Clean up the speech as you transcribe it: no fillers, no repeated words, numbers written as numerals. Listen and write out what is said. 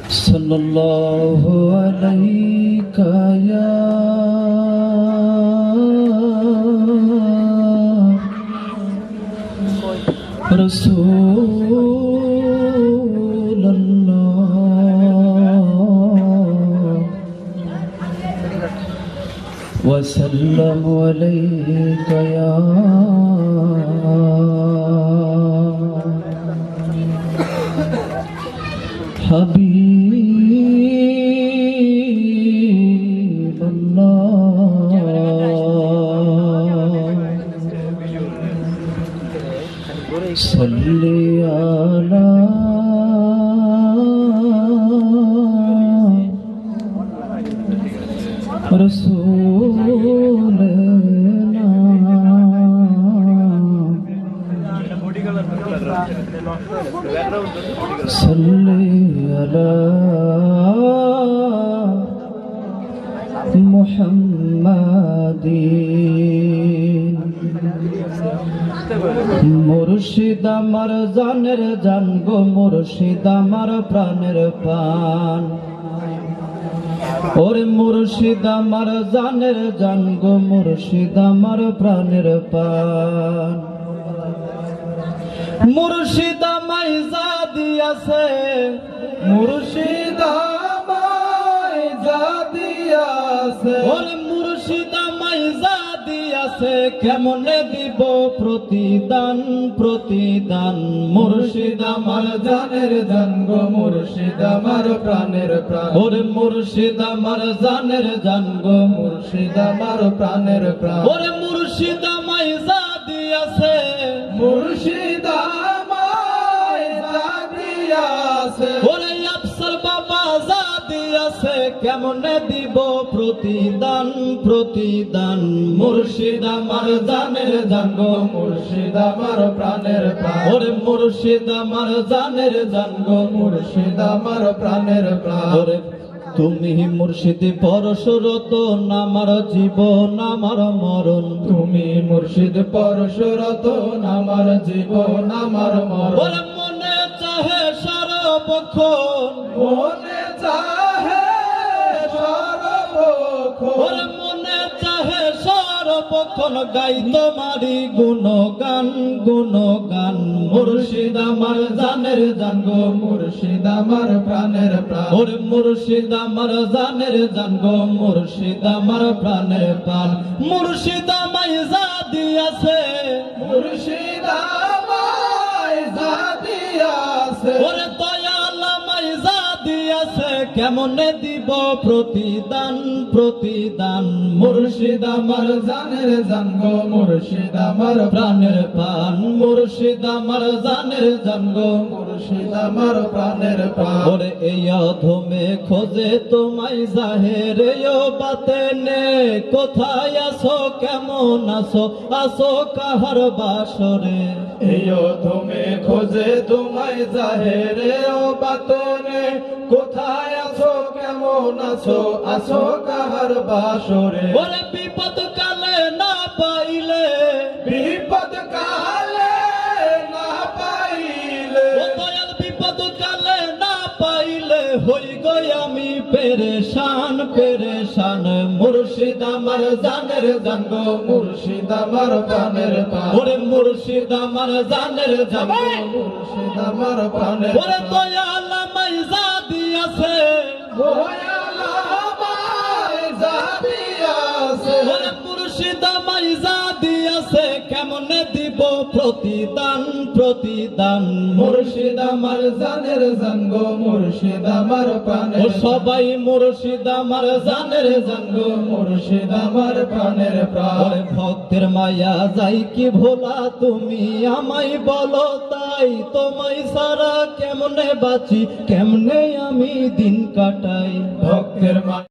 सल्लल्लाहु अलैका या रसूलल्लाह वसल्लम अलैका या हबीबल्लाह सल्ली अला रसूलना सल्ली अला मुहम्मदी मुर्शिद আমার জানের জান গো মুর্শিদ আমার প্রাণের প্রাণ ওরে মুর্শিদ আমার জানের জান গো মুর্শিদ আমার প্রাণের প্রাণ মুর্শিদ আমায় যা দিয়াছে মুর্শিদ আমায় যা দিয়াছে ওরে মুর্শিদ আমায় যা দিয়াছে কেমনে দিব প্রতিদান প্রতিদান মুর্শিদ আমার জানের জান গো মুর্শিদ আমার প্রাণের প্রাণ ওরে মুর্শিদ আমার জানের জান গো মুর্শিদ আমার প্রাণের প্রাণ ওরে মুর্শিদ আমায় যা দিয়াছে মুর্শিদ আমায় যা দিয়াছে ওরে আফসর বাবা যা দিয়াছে কেমনে দিব প্রতিদান প্রতিদান মুর্শিদ আমার জানের জান গো মুর্শিদ আমার প্রাণের প্রাণ ওরে মুর্শিদ আমার জানের জান গো মুর্শিদ আমার প্রাণের প্রাণ ওরে তুমি মুর্শিদি পরশরত আমার জীবন আমার মরণ তুমি মুর্শিদ পরশরত আমার জীবন আমার মরণ ওরে মনে চাহে সর্বক্ষণ মনে চাহে সর্বক্ষণ ওরে মনে চাহে সর্বক্ষণ গাই তোমারি গুণগান গুণগান মুর্শিদ আমার জানের জান গো মুর্শিদ আমার প্রাণের প্রাণ ওরে মুর্শিদ আমার জানের জান গো মুর্শিদ আমার প্রাণের প্রাণ মুর্শিদ আমায় যা দিয়াছে মুর্শিদ আমায় যা দিয়াছে ওরে দয়াল আমায় যা দিয়াছে কেমনে দিব প্রতিদান প্রতিদান মুর্শিদ আমার জানের জান গো মুর্শিদ আমার প্রাণের প্রাণ মুর্শিদ আমার জানের জান গো মুর্শিদ আমার প্রাণের প্রাণ ওরে এই অধমে খোঁজে তোমায় জাহেরে ও বাতেনে কোথায় আছো কেমন আছো আছো কাহার বাসরে এই অধমে খোঁজে তোমায় জাহেরে ও বাতেনে কোথায় আছো কেমন আছো আছো কাহার বাসরে ওরে বিপদ কালে না পাইলে বিপদ কালে না পাইলে ও দয়াল বিপদ কালে না পাইলে হই গই আমি পেরেশান পেরেশান মুর্শিদ আমার জানের জান গো মুর্শিদ আমার প্রাণের প্রাণ ওরে মুর্শিদ আমার জানের জান গো মুর্শিদ আমার প্রাণের ওরে দয়াল আমায় যা দিয়াছে দয়াল আমায় যা দিয়াছে ওরে মুর্শিদ আমায় যা দিয়াছে কেমনে দিব প্রতিদান প্রতিদান মুর্শিদ আমার জানের জান গো মুর্শিদ আমার প্রাণের সবাই মুর্শিদ আমার জানের জান গো মুর্শিদ আমার প্রাণের প্রাণ ওরে ভক্তের মায়া যাই কি ভোলা তুমি আমায় বলো তাই তোমায় সারা কেমনে বাঁচি কেমনে আমি দিন কাটাই ভক্তের